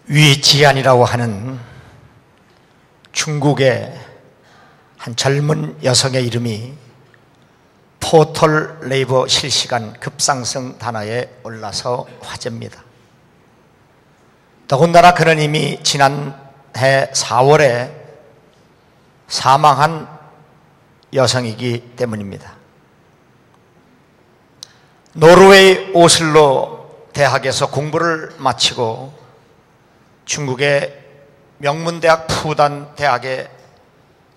위지안이라고 하는 중국의 한 젊은 여성의 이름이 포털 네이버 실시간 급상승 단어에 올라서 화제입니다. 더군다나 그는 이미 지난해 4월에 사망한 여성이기 때문입니다. 노르웨이 오슬로 대학에서 공부를 마치고 중국의 명문대학 푸단 대학의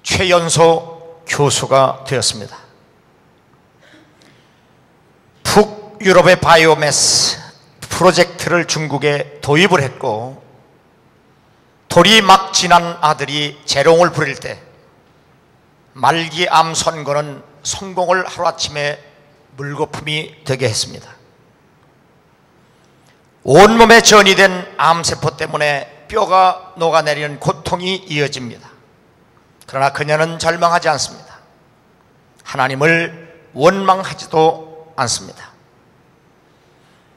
최연소 교수가 되었습니다. 북유럽의 바이오매스 프로젝트를 중국에 도입을 했고, 돌이 막 지난 아들이 재롱을 부릴 때 말기암 선고는 성공을 하루아침에 물거품이 되게 했습니다. 온몸에 전이된 암세포 때문에 뼈가 녹아내리는 고통이 이어집니다. 그러나 그녀는 절망하지 않습니다. 하나님을 원망하지도 않습니다.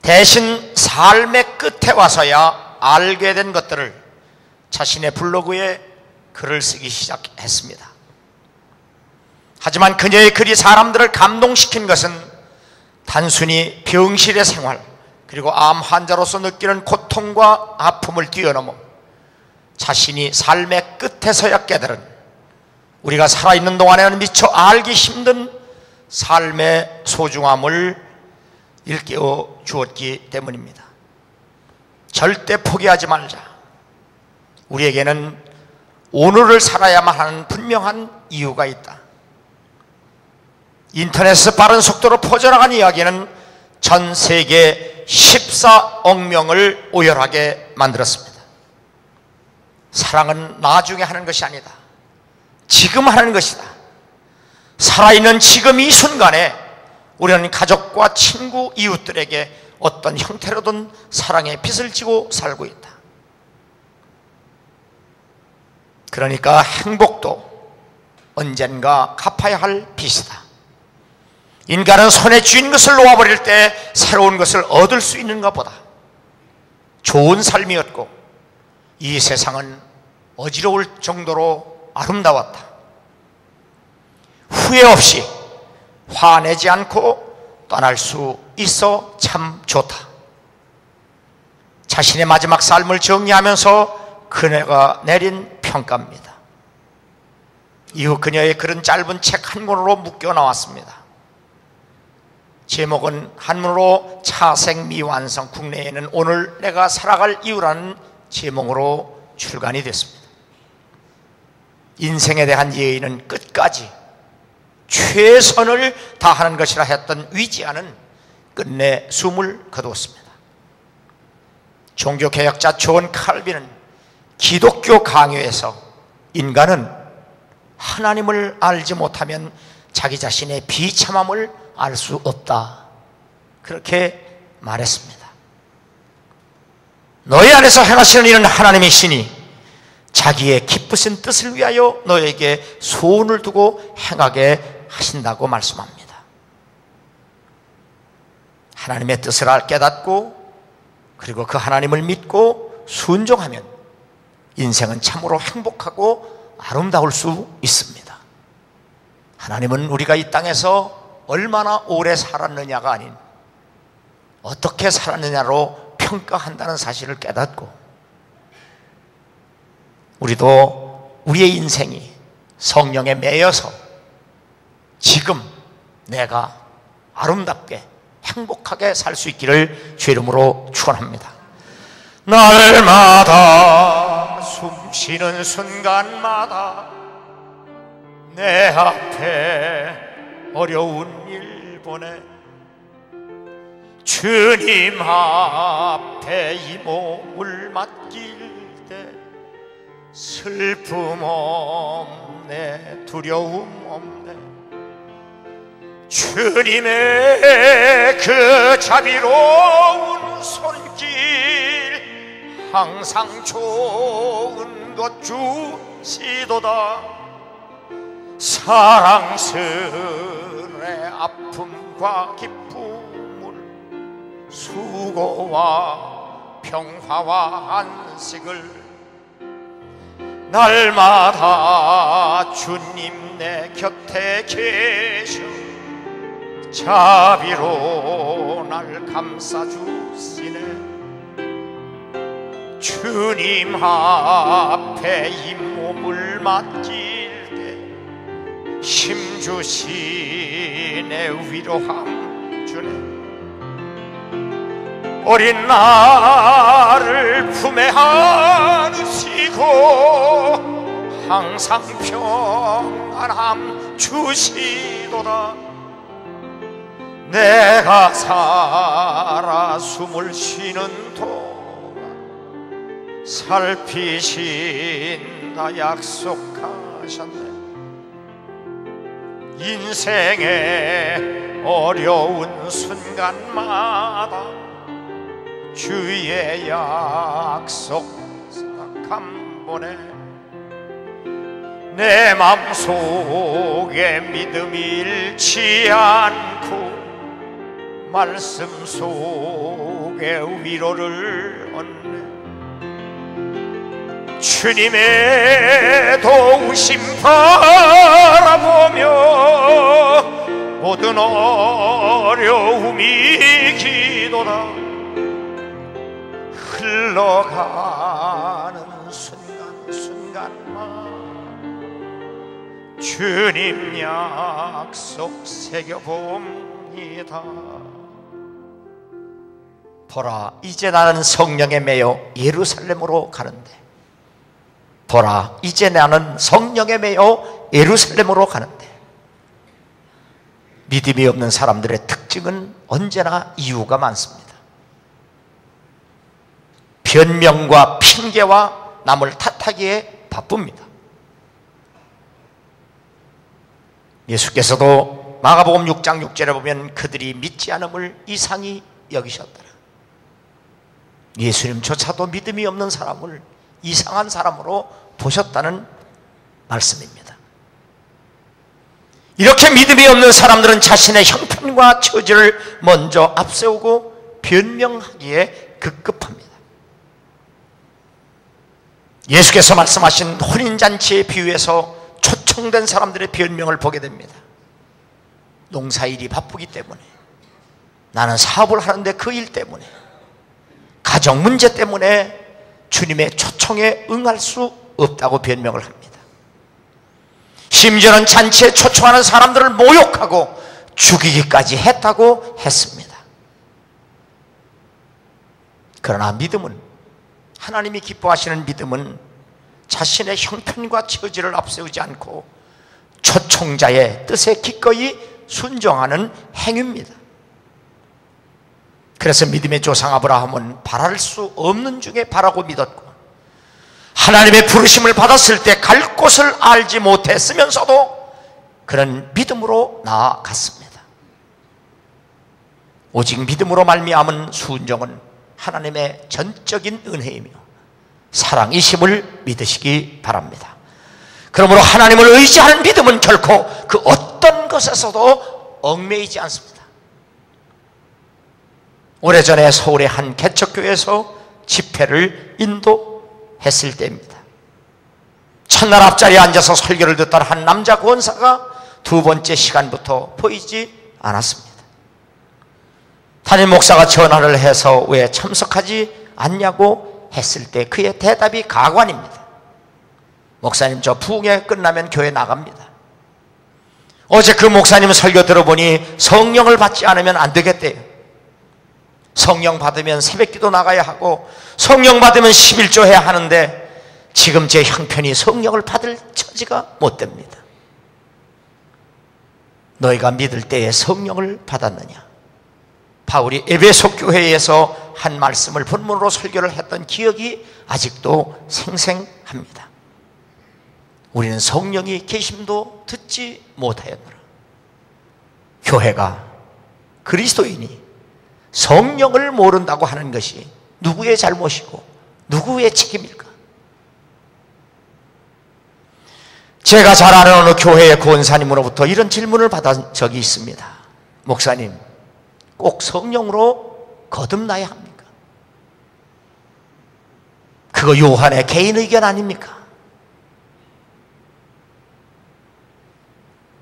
대신 삶의 끝에 와서야 알게 된 것들을 자신의 블로그에 글을 쓰기 시작했습니다. 하지만 그녀의 글이 사람들을 감동시킨 것은 단순히 병실의 생활, 그리고 암 환자로서 느끼는 고통과 아픔을 뛰어넘어 자신이 삶의 끝에서야 깨달은, 우리가 살아있는 동안에는 미처 알기 힘든 삶의 소중함을 일깨워 주었기 때문입니다. 절대 포기하지 말자. 우리에게는 오늘을 살아야만 하는 분명한 이유가 있다. 인터넷에서 빠른 속도로 퍼져나간 이야기는 전 세계 14억 명을 오열하게 만들었습니다. 사랑은 나중에 하는 것이 아니다. 지금 하는 것이다. 살아있는 지금 이 순간에 우리는 가족과 친구, 이웃들에게 어떤 형태로든 사랑의 빚을 지고 살고 있다. 그러니까 행복도 언젠가 갚아야 할 빚이다. 인간은 손에 쥐인 것을 놓아버릴 때 새로운 것을 얻을 수 있는 것보다 좋은 삶이었고, 이 세상은 어지러울 정도로 아름다웠다. 후회 없이 화내지 않고 떠날 수 있어 참 좋다. 자신의 마지막 삶을 정리하면서 그녀가 내린 평가입니다. 이후 그녀의 글은 짧은 책 한 권으로 묶여 나왔습니다. 제목은 한문으로 차생미완성, 국내에는 오늘 내가 살아갈 이유라는 제목으로 출간이 됐습니다. 인생에 대한 예의는 끝까지 최선을 다하는 것이라 했던 위지안은 끝내 숨을 거두었습니다. 종교개혁자 존 칼빈은 기독교 강요에서 인간은 하나님을 알지 못하면 자기 자신의 비참함을 알 수 없다, 그렇게 말했습니다. 너희 안에서 행하시는 일은 하나님이시니 자기의 기쁘신 뜻을 위하여 너에게 소원을 두고 행하게 하신다고 말씀합니다. 하나님의 뜻을 깨닫고 그리고 그 하나님을 믿고 순종하면 인생은 참으로 행복하고 아름다울 수 있습니다. 하나님은 우리가 이 땅에서 얼마나 오래 살았느냐가 아닌 어떻게 살았느냐로 평가한다는 사실을 깨닫고, 우리도 우리의 인생이 성령에 매여서 지금 내가 아름답게 행복하게 살 수 있기를 주의 이름으로 축원합니다. 날마다 숨쉬는 순간마다 내 앞에 어려운 일 보내 주님 앞에 이 몸을 맡길 때 슬픔 없네, 두려움 없네. 주님의 그 자비로운 손길 항상 좋은 것 주시도다. 사랑스레 아픔과 기쁨을 수고와 평화와 안식을 날마다 주님 내 곁에 계셔 자비로 날 감싸주시네. 주님 앞에 잇몸을 맡길 때 힘주시네 위로함 주네. 어린 나를 품에 안으시고 항상 평안함 주시도다. 내가 살아 숨을 쉬는 동안 살피신다 약속하셨네. 인생의 어려운 순간마다 주의 약속 한 번에 내 맘속에 믿음이 잃지 않고 말씀 속에 위로를 얻네. 주님의 도우심 바라보며 모든 어려움이 기도다. 흘러가는 순간순간만 주님 약속 새겨봅니다. 보라, 이제 나는 성령에 매여 예루살렘으로 가는데. 보라, 이제 나는 성령에 매여 예루살렘으로 가는데. 믿음이 없는 사람들의 특징은 언제나 이유가 많습니다. 변명과 핑계와 남을 탓하기에 바쁩니다. 예수께서도 마가복음 6장 6절에 보면 그들이 믿지 않음을 이상히 여기셨더라. 예수님조차도 믿음이 없는 사람을 이상한 사람으로 보셨다는 말씀입니다. 이렇게 믿음이 없는 사람들은 자신의 형편과 처지를 먼저 앞세우고 변명하기에 급급합니다. 예수께서 말씀하신 혼인잔치의 비유에서 초청된 사람들의 변명을 보게 됩니다. 농사일이 바쁘기 때문에, 나는 사업을 하는데 그 일 때문에, 가정 문제 때문에 주님의 초청에 응할 수 없다고 변명을 합니다. 심지어는 잔치에 초청하는 사람들을 모욕하고 죽이기까지 했다고 했습니다. 그러나 믿음은, 하나님이 기뻐하시는 믿음은 자신의 형편과 처지를 앞세우지 않고 초청자의 뜻에 기꺼이 순종하는 행위입니다. 그래서 믿음의 조상 아브라함은 바랄 수 없는 중에 바라고 믿었고, 하나님의 부르심을 받았을 때 갈 곳을 알지 못했으면서도 그런 믿음으로 나아갔습니다. 오직 믿음으로 말미암은 순종은 하나님의 전적인 은혜이며 사랑이심을 믿으시기 바랍니다. 그러므로 하나님을 의지하는 믿음은 결코 그 어떤 것에서도 얽매이지 않습니다. 오래전에 서울의 한 개척교회에서 집회를 인도했을 때입니다. 첫날 앞자리에 앉아서 설교를 듣던 한 남자 권사가 두 번째 시간부터 보이지 않았습니다. 담임 목사가 전화를 해서 왜 참석하지 않냐고 했을 때 그의 대답이 가관입니다. 목사님, 저 부흥회 끝나면 교회 나갑니다. 어제 그 목사님 설교 들어보니 성령을 받지 않으면 안 되겠대요. 성령 받으면 새벽기도 나가야 하고 성령 받으면 11조 해야 하는데 지금 제 형편이 성령을 받을 처지가 못 됩니다. 너희가 믿을 때에 성령을 받았느냐? 바울이 에베소 교회에서 한 말씀을 본문으로 설교를 했던 기억이 아직도 생생합니다. 우리는 성령이 계심도 듣지 못하였노라. 교회가, 그리스도인이 성령을 모른다고 하는 것이 누구의 잘못이고 누구의 책임일까? 제가 잘 아는 어느 교회의 권사님으로부터 이런 질문을 받은 적이 있습니다. 목사님, 꼭 성령으로 거듭나야 합니까? 그거 요한의 개인 의견 아닙니까?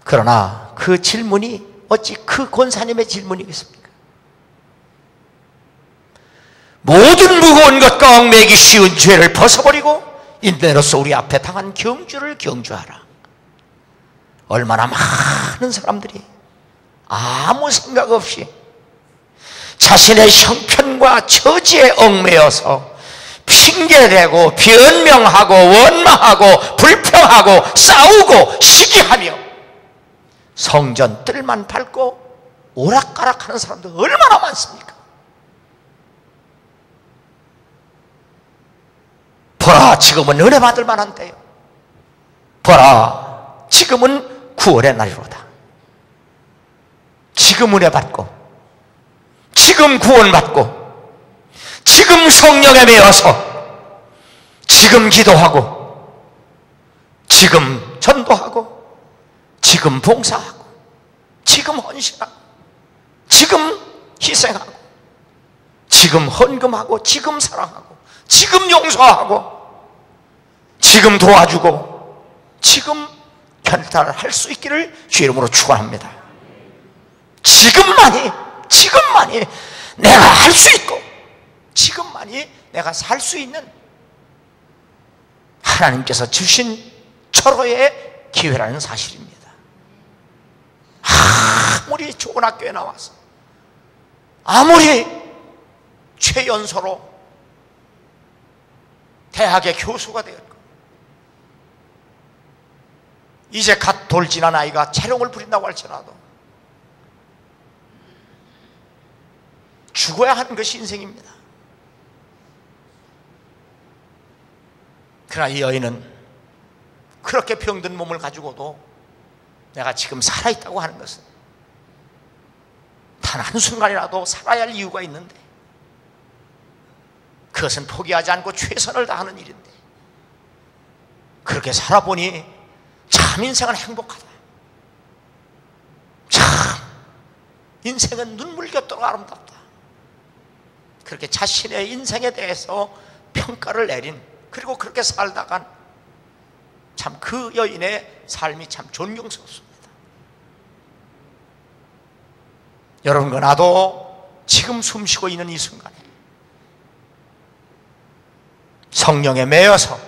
그러나 그 질문이 어찌 그 권사님의 질문이겠습니까? 모든 무거운 것과 얽매이기 쉬운 죄를 벗어버리고 인내로서 우리 앞에 당한 경주를 경주하라. 얼마나 많은 사람들이 아무 생각 없이 자신의 형편과 처지에 얽매여서 핑계대고 변명하고 원망하고 불평하고 싸우고 시기하며 성전 뜰만 밟고 오락가락하는 사람들 얼마나 많습니까? 보라, 지금은 은혜 받을 만한 때요. 보라, 지금은 구원의 날이로다. 지금 은혜 받고, 지금 구원받고, 지금 성령에 매여서, 지금 기도하고, 지금 전도하고, 지금 봉사하고, 지금 헌신하고, 지금 희생하고, 지금 헌금하고, 지금 사랑하고, 지금 용서하고, 지금 도와주고, 지금 결단할 수 있기를 주의 이름으로 축원합니다. 지금만이 내가 할 수 있고, 지금만이 내가 살 수 있는 하나님께서 주신 철호의 기회라는 사실입니다. 아무리 좋은 학교에 나와서, 아무리 최연소로 대학의 교수가 되었고, 이제 갓 돌진한 아이가 재롱을 부린다고 할지라도 죽어야 하는 것이 인생입니다. 그러나 이 여인은 그렇게 병든 몸을 가지고도 내가 지금 살아있다고 하는 것은 단 한순간이라도 살아야 할 이유가 있는데, 그것은 포기하지 않고 최선을 다하는 일인데, 그렇게 살아보니 참 인생은 행복하다. 참 인생은 눈물겹도록 아름답다. 그렇게 자신의 인생에 대해서 평가를 내린, 그리고 그렇게 살다간 참 그 여인의 삶이 참 존경스럽습니다. 여러분과 나도 지금 숨쉬고 있는 이 순간에 성령에 매여서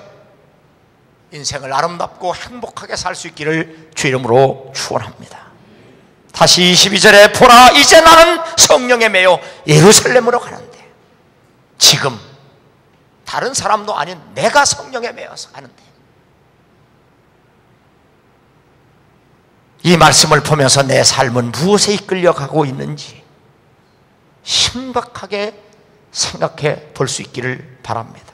인생을 아름답고 행복하게 살 수 있기를 주 이름으로 축원합니다. 다시 22절에 보라, 이제 나는 성령에 매여 예루살렘으로 가는데, 지금 다른 사람도 아닌 내가 성령에 매여서 가는데, 이 말씀을 보면서 내 삶은 무엇에 이끌려가고 있는지 심각하게 생각해 볼 수 있기를 바랍니다.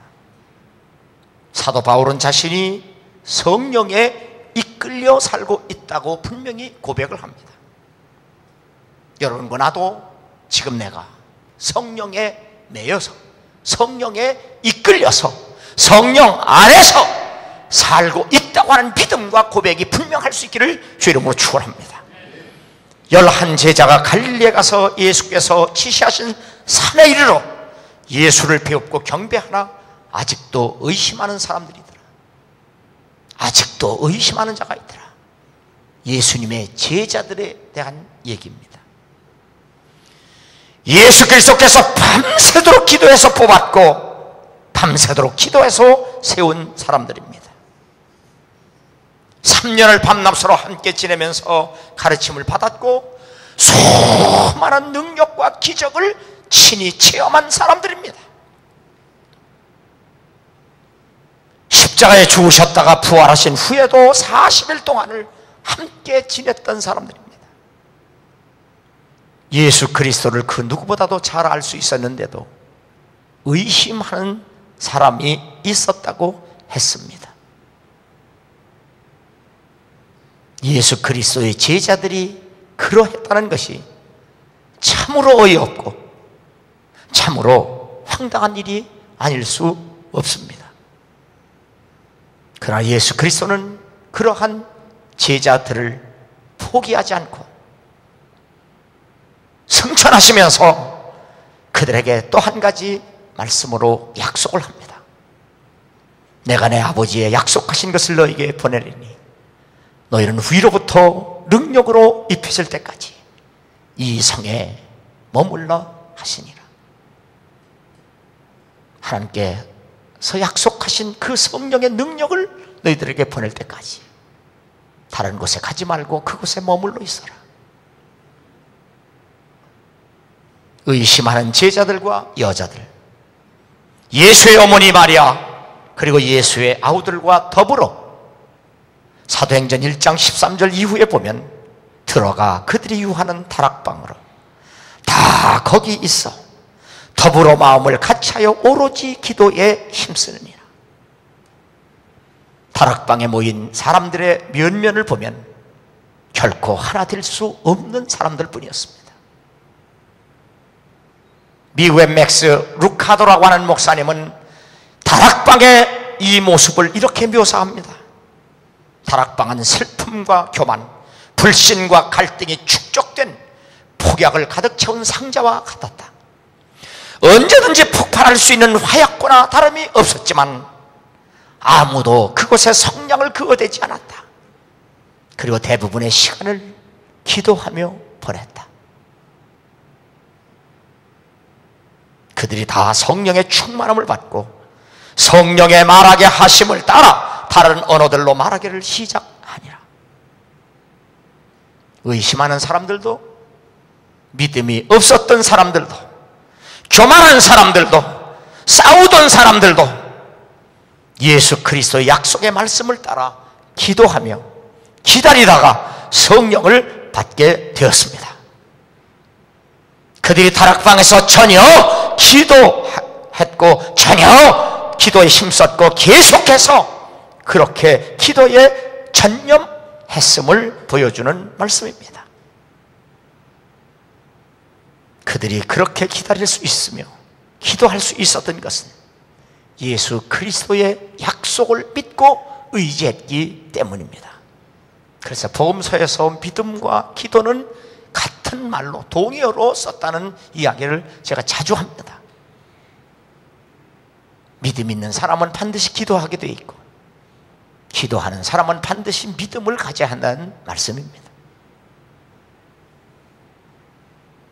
사도 바울은 자신이 성령에 이끌려 살고 있다고 분명히 고백을 합니다. 여러분과 나도 지금 내가 성령에 매여서, 성령에 이끌려서, 성령 안에서 살고 있다고 하는 믿음과 고백이 분명할 수 있기를 주 이름으로 축원합니다. 11 제자가 갈릴리에 가서 예수께서 지시하신 산에 이르러 예수를 배웁고 경배하나 아직도 의심하는 사람들이더라. 아직도 의심하는 자가 있더라. 예수님의 제자들에 대한 얘기입니다. 예수 그리스도께서 밤새도록 기도해서 뽑았고 밤새도록 기도해서 세운 사람들입니다. 3년을 밤낮으로 함께 지내면서 가르침을 받았고 수많은 능력과 기적을 친히 체험한 사람들입니다. 십자가에 죽으셨다가 부활하신 후에도 40일 동안을 함께 지냈던 사람들입니다. 예수 그리스도를 그 누구보다도 잘 알 수 있었는데도 의심하는 사람이 있었다고 했습니다. 예수 그리스도의 제자들이 그러했다는 것이 참으로 어이없고 참으로 황당한 일이 아닐 수 없습니다. 그러나 예수 그리스도는 그러한 제자들을 포기하지 않고 승천하시면서 그들에게 또 한 가지 말씀으로 약속을 합니다. 내가 내 아버지의 약속하신 것을 너에게 보내리니 너희는 위로부터 능력으로 입혀질 때까지 이 성에 머물러 하시니라. 하나님께서 약속하신 그 성령의 능력을 너희들에게 보낼 때까지 다른 곳에 가지 말고 그곳에 머물러 있어라. 의심하는 제자들과 여자들, 예수의 어머니 마리아, 그리고 예수의 아우들과 더불어 사도행전 1장 13절 이후에 보면 들어가 그들이 유하는 다락방으로 다 거기 있어 더불어 마음을 같이하여 오로지 기도에 힘쓰느니라. 다락방에 모인 사람들의 면면을 보면 결코 하나 될 수 없는 사람들 뿐이었습니다. 미국의 맥스 루카도라고 하는 목사님은 다락방의 이 모습을 이렇게 묘사합니다. 다락방은 슬픔과 교만, 불신과 갈등이 축적된 폭약을 가득 채운 상자와 같았다. 언제든지 폭발할 수 있는 화약고나 다름이 없었지만 아무도 그곳에 성냥을 그어대지 않았다. 그리고 대부분의 시간을 기도하며 보냈다. 그들이 다 성령의 충만함을 받고 성령의 말하게 하심을 따라 다른 언어들로 말하기를 시작하니라. 의심하는 사람들도, 믿음이 없었던 사람들도, 교만한 사람들도, 싸우던 사람들도 예수 그리스도의 약속의 말씀을 따라 기도하며 기다리다가 성령을 받게 되었습니다. 그들이 다락방에서 전혀 기도했고 전혀 기도에 힘썼고 계속해서 그렇게 기도에 전념했음을 보여주는 말씀입니다. 그들이 그렇게 기다릴 수 있으며 기도할 수 있었던 것은 예수 그리스도의 약속을 믿고 의지했기 때문입니다. 그래서 복음서에서 믿음과 기도는 같은 말로 동의어로 썼다는 이야기를 제가 자주 합니다. 믿음 있는 사람은 반드시 기도하게 돼 있고 기도하는 사람은 반드시 믿음을 가져야 한다는 말씀입니다.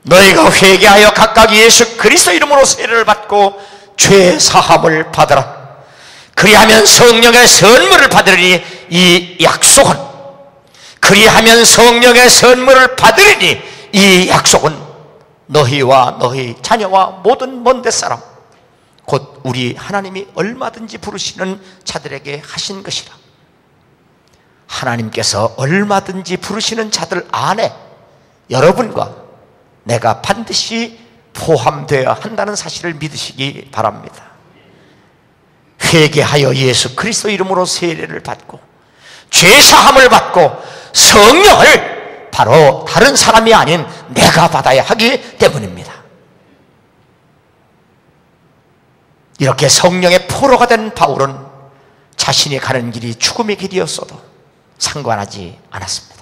너희가 회개하여 각각 예수 그리스도 이름으로 세례를 받고 죄 사함을 받으라. 그리하면 성령의 선물을 받으리니 이 약속은 그리하면 성령의 선물을 받으리니 이 약속은 너희와 너희 자녀와 모든 먼데 사람 곧 우리 하나님이 얼마든지 부르시는 자들에게 하신 것이라. 하나님께서 얼마든지 부르시는 자들 안에 여러분과 내가 반드시 포함되어야 한다는 사실을 믿으시기 바랍니다. 회개하여 예수 그리스도 이름으로 세례를 받고 죄사함을 받고 성령을 바로 다른 사람이 아닌 내가 받아야 하기 때문입니다. 이렇게 성령의 포로가 된 바울은 자신이 가는 길이 죽음의 길이었어도 상관하지 않았습니다.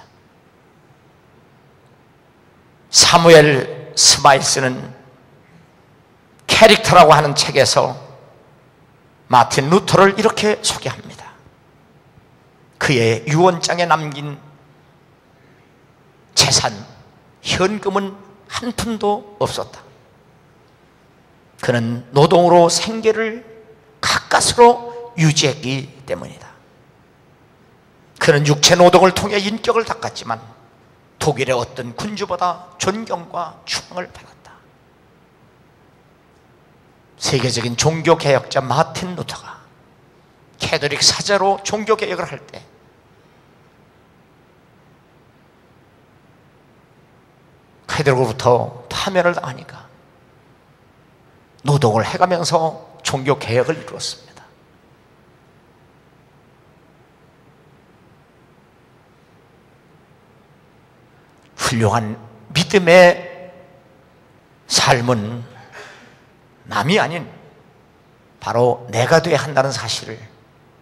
사무엘 스마일스는 캐릭터라고 하는 책에서 마틴 루터를 이렇게 소개합니다. 그의 유언장에 남긴 재산, 현금은 한 푼도 없었다. 그는 노동으로 생계를 가까스로 유지했기 때문이다. 그는 육체 노동을 통해 인격을 닦았지만 독일의 어떤 군주보다 존경과 추앙을 받았다. 세계적인 종교개혁자 마틴 루터가 캐톨릭 사제로 종교개혁을 할 때 그들로부터 파면을 당하니까 노동을 해가면서 종교개혁을 이루었습니다. 훌륭한 믿음의 삶은 남이 아닌 바로 내가 돼야 한다는 사실을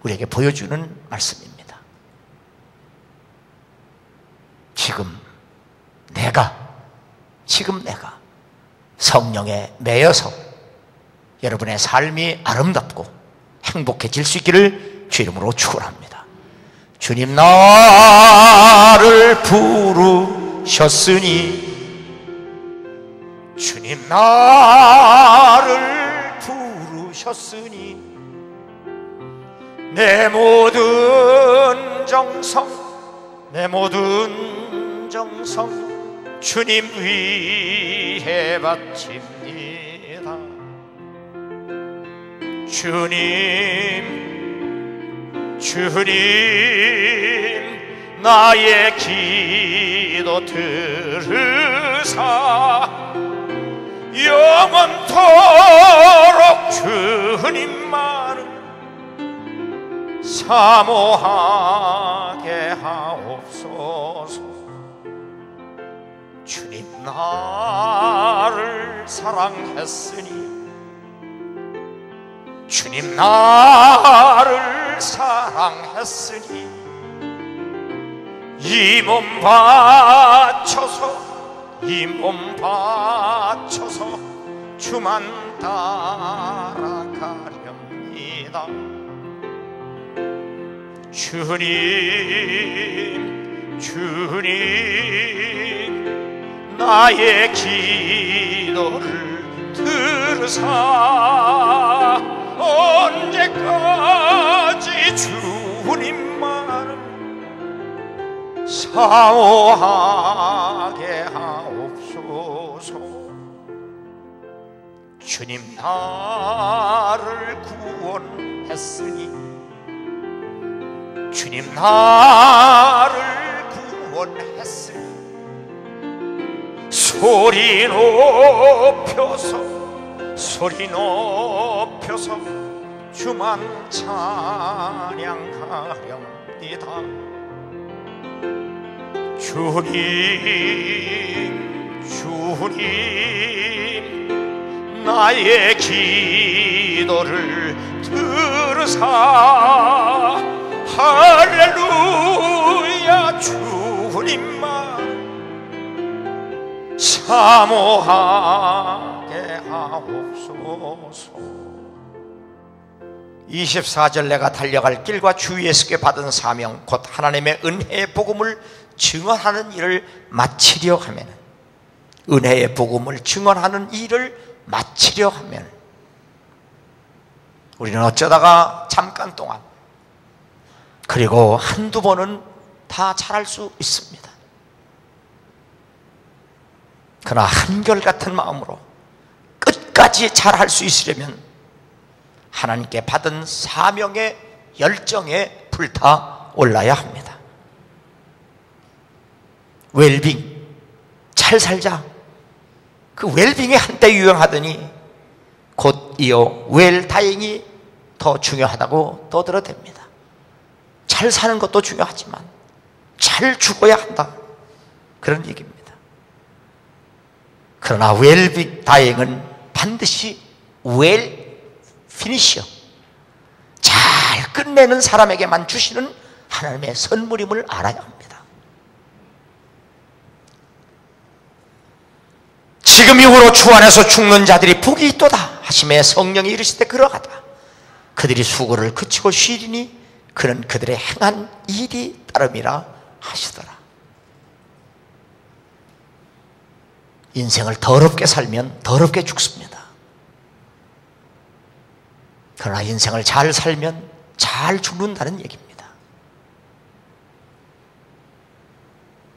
우리에게 보여주는 말씀입니다. 지금 내가 성령에 매여서 여러분의 삶이 아름답고 행복해질 수 있기를 주 이름으로 축원합니다. 주님 나를 부르셨으니, 주님 나를 부르셨으니 내 모든 정성, 내 모든 정성 주님 위해 바칩니다. 주님 나의 기도 들으사 영원토록 주님만을 사모하게 하옵소서. 주님 나를 사랑했으니, 주님 나를 사랑했으니 이 몸 바쳐서, 이 몸 바쳐서 주만 따라가렵니다. 주님 나의 기도를 들으사 언제까지 주님만을 사모하게 하옵소서. 주님 나를 구원했으니, 주님 나를 구원했으니 소리 높여서 주만 찬양하렵니다. 주님 나의 기도를 들으사 할렐루야 주님만 사모하게 하옵소서. 24절 내가 달려갈 길과 주 예수께 받은 사명 곧 하나님의 은혜의 복음을 증언하는 일을 마치려 하면, 은혜의 복음을 증언하는 일을 마치려 하면 우리는 어쩌다가 잠깐 동안, 그리고 한두 번은 다 잘할 수 있습니다. 그러나 한결같은 마음으로 끝까지 잘할 수 있으려면 하나님께 받은 사명의 열정에 불타올라야 합니다. 웰빙, 잘 살자. 그 웰빙이 한때 유행하더니 곧 이어 웰다잉이 더 중요하다고 떠들어댑니다. 잘 사는 것도 중요하지만 잘 죽어야 한다, 그런 얘기입니다. 그러나 웰빙, 다잉은 반드시 웰 피니셔, 잘 끝내는 사람에게만 주시는 하나님의 선물임을 알아야 합니다. 지금 이후로 주 안에서 죽는 자들이 복이 있도다 하심에 성령이 이르시되 그러하다. 그들이 수고를 그치고 쉬리니 그는 그들의 행한 일이 따름이라 하시더라. 인생을 더럽게 살면 더럽게 죽습니다. 그러나 인생을 잘 살면 잘 죽는다는 얘기입니다.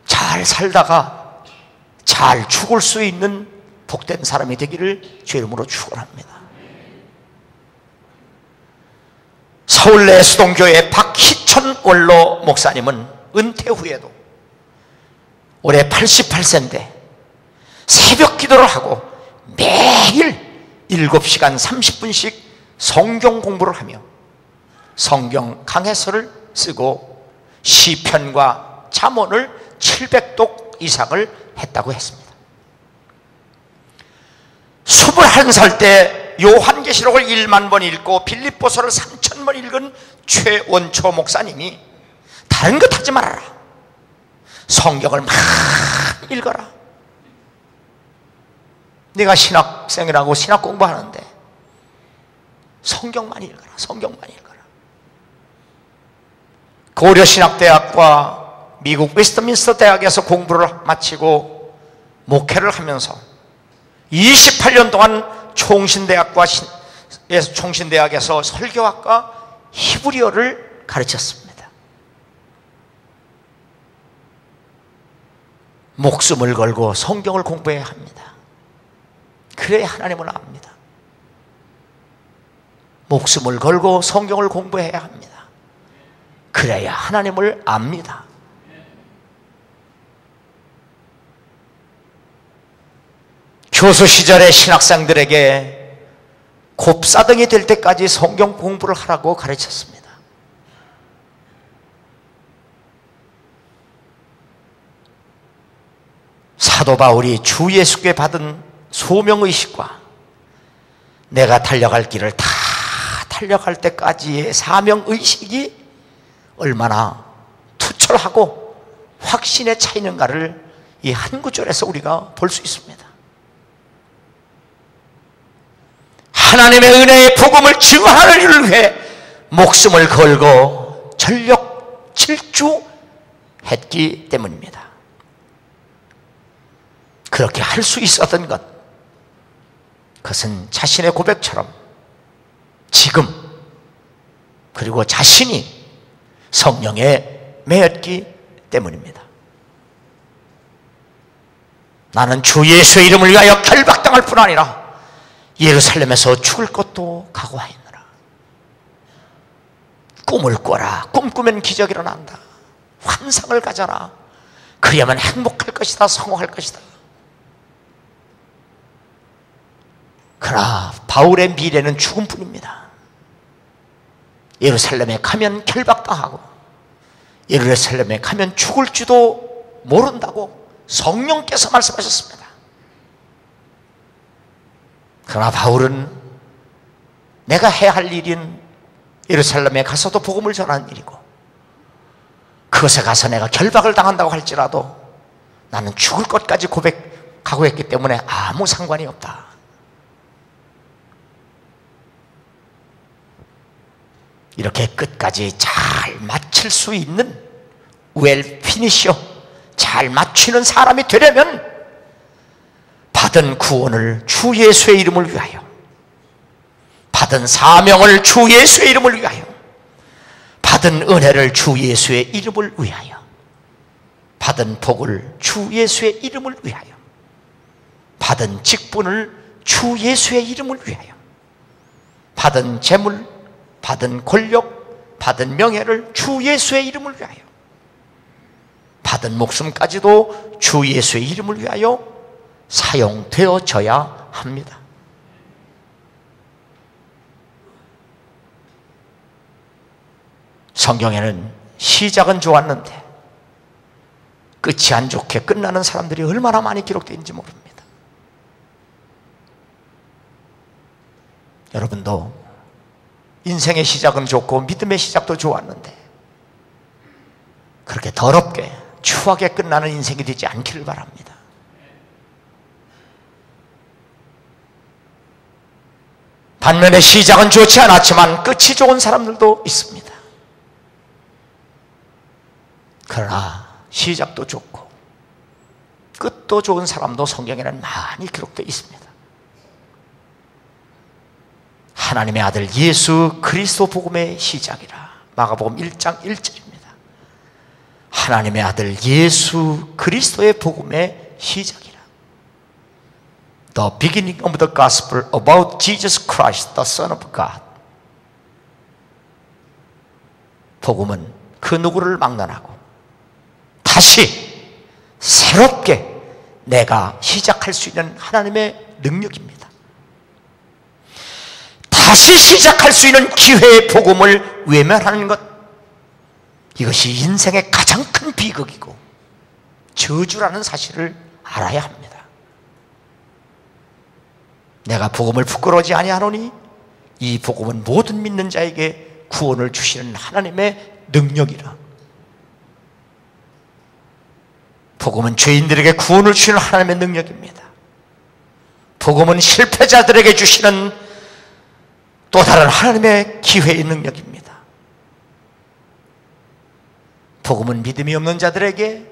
잘 살다가 잘 죽을 수 있는 복된 사람이 되기를 주 이름으로 축원합니다. 서울내 수동교회 박희천 원로 목사님은 은퇴 후에도 올해 88세인데 새벽 기도를 하고 매일 7시간 30분씩 성경 공부를 하며 성경 강해서를 쓰고 시편과 잠언을 700독 이상을 했다고 했습니다. 21살 때 요한계시록을 1만 번 읽고 빌립보서를 3000번 읽은 최원초 목사님이 다른 것 하지 말아라, 성경을 막 읽어라. 네가 신학생이라고 신학 공부하는데 성경만 읽어라. 성경만 읽어라. 고려신학대학과 미국 웨스트민스터 대학에서 공부를 마치고 목회를 하면서 28년 동안 총신대학에서 설교학과 히브리어를 가르쳤습니다. 목숨을 걸고 성경을 공부해야 합니다. 그래야 하나님을 압니다. 목숨을 걸고 성경을 공부해야 합니다. 그래야 하나님을 압니다. 교수 시절의 신학생들에게 곱사등이 될 때까지 성경 공부를 하라고 가르쳤습니다. 사도 바울이 주 예수께 받은 소명의식과 내가 달려갈 길을 다 달려갈 때까지의 사명의식이 얼마나 투철하고 확신에 차 있는가를 이 한 구절에서 우리가 볼 수 있습니다. 하나님의 은혜의 복음을 증언하는 일을 위해 목숨을 걸고 전력 질주했기 때문입니다. 그렇게 할 수 있었던 것, 그것은 자신의 고백처럼 지금 그리고 자신이 성령에 매였기 때문입니다. 나는 주 예수의 이름을 위하여 결박당할 뿐 아니라 예루살렘에서 죽을 것도 각오하였노라. 꿈을 꿔라. 꿈꾸면 기적이 일어난다. 환상을 가져라. 그래야만 행복할 것이다. 성공할 것이다. 그러나 바울의 미래는 죽음뿐입니다. 예루살렘에 가면 결박당하고 예루살렘에 가면 죽을지도 모른다고 성령께서 말씀하셨습니다. 그러나 바울은 내가 해야 할 일인 예루살렘에 가서도 복음을 전하는 일이고 그것에 가서 내가 결박을 당한다고 할지라도 나는 죽을 것까지 각오했기 때문에 아무 상관이 없다. 이렇게 끝까지 잘 마칠 수 있는 웰 피니셔, 잘 마치는 사람이 되려면 받은 구원을 주 예수의 이름을 위하여, 받은 사명을 주 예수의 이름을 위하여, 받은 은혜를 주 예수의 이름을 위하여, 받은 복을 주 예수의 이름을 위하여, 받은 직분을 주 예수의 이름을 위하여, 받은 재물, 받은 권력, 받은 명예를 주 예수의 이름을 위하여, 받은 목숨까지도 주 예수의 이름을 위하여 사용되어져야 합니다. 성경에는 시작은 좋았는데 끝이 안 좋게 끝나는 사람들이 얼마나 많이 기록되어 있는지 모릅니다. 여러분도 인생의 시작은 좋고 믿음의 시작도 좋았는데 그렇게 더럽게 추하게 끝나는 인생이 되지 않기를 바랍니다. 반면에 시작은 좋지 않았지만 끝이 좋은 사람들도 있습니다. 그러나 시작도 좋고 끝도 좋은 사람도 성경에는 많이 기록되어 있습니다. 하나님의 아들 예수 그리스도 복음의 시작이라. 마가복음 1장 1절입니다. 하나님의 아들 예수 그리스도의 복음의 시작이라. The beginning of the gospel about Jesus Christ, the Son of God. 복음은 그 누구를 막론하고 다시 새롭게 내가 시작할 수 있는 하나님의 능력입니다. 다시 시작할 수 있는 기회의 복음을 외면하는 것, 이것이 인생의 가장 큰 비극이고 저주라는 사실을 알아야 합니다. 내가 복음을 부끄러워하지 아니하노니 이 복음은 모든 믿는 자에게 구원을 주시는 하나님의 능력이라. 복음은 죄인들에게 구원을 주시는 하나님의 능력입니다. 복음은 실패자들에게 주시는, 또 또 다른 하나님의 기회의 능력입니다. 복음은 믿음이 없는 자들에게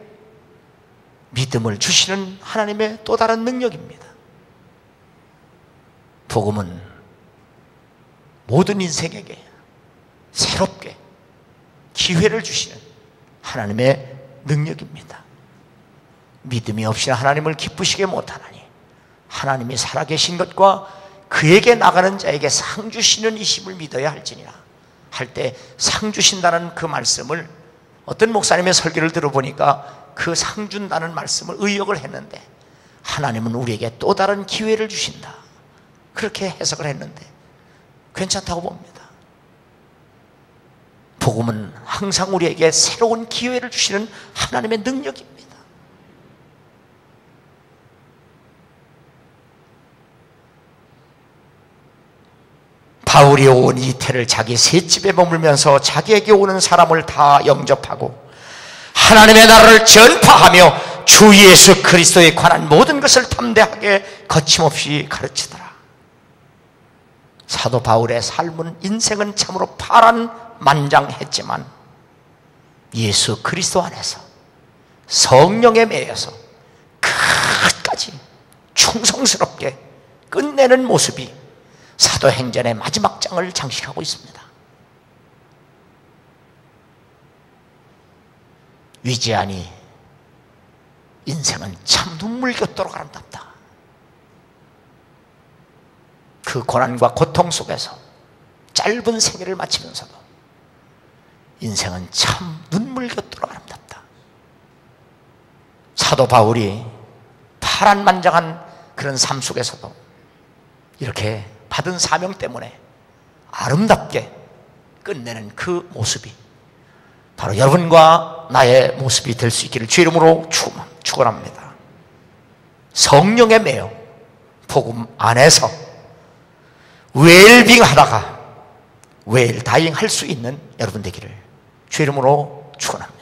믿음을 주시는 하나님의 또 다른 능력입니다. 복음은 모든 인생에게 새롭게 기회를 주시는 하나님의 능력입니다. 믿음이 없이 하나님을 기쁘시게 못하나니 하나님이 살아계신 것과 그에게 나가는 자에게 상 주시는 이심을 믿어야 할지니라 할 때 상 주신다는 그 말씀을 어떤 목사님의 설교를 들어보니까 그 상 준다는 말씀을 의역을 했는데 하나님은 우리에게 또 다른 기회를 주신다 그렇게 해석을 했는데 괜찮다고 봅니다. 복음은 항상 우리에게 새로운 기회를 주시는 하나님의 능력입니다. 바울이 온 이태를 자기 셋집에 머물면서 자기에게 오는 사람을 다 영접하고 하나님의 나라를 전파하며 주 예수 그리스도에 관한 모든 것을 담대하게 거침없이 가르치더라. 사도 바울의 삶은 인생은 참으로 파란만장했지만 예수 그리스도 안에서 성령에 매여서 끝까지 충성스럽게 끝내는 모습이 사도행전의 마지막 장을 장식하고 있습니다. 위지하니 인생은 참 눈물겹도록 아름답다. 그 고난과 고통 속에서 짧은 생애를 마치면서도 인생은 참 눈물겹도록 아름답다. 사도 바울이 파란만장한 그런 삶 속에서도 이렇게 받은 사명 때문에 아름답게 끝내는 그 모습이 바로 여러분과 나의 모습이 될 수 있기를 주 이름으로 축원합니다. 성령에 매여 복음 안에서 웰빙하다가 웰다잉 할 수 있는 여러분 되기를 주 이름으로 축원합니다.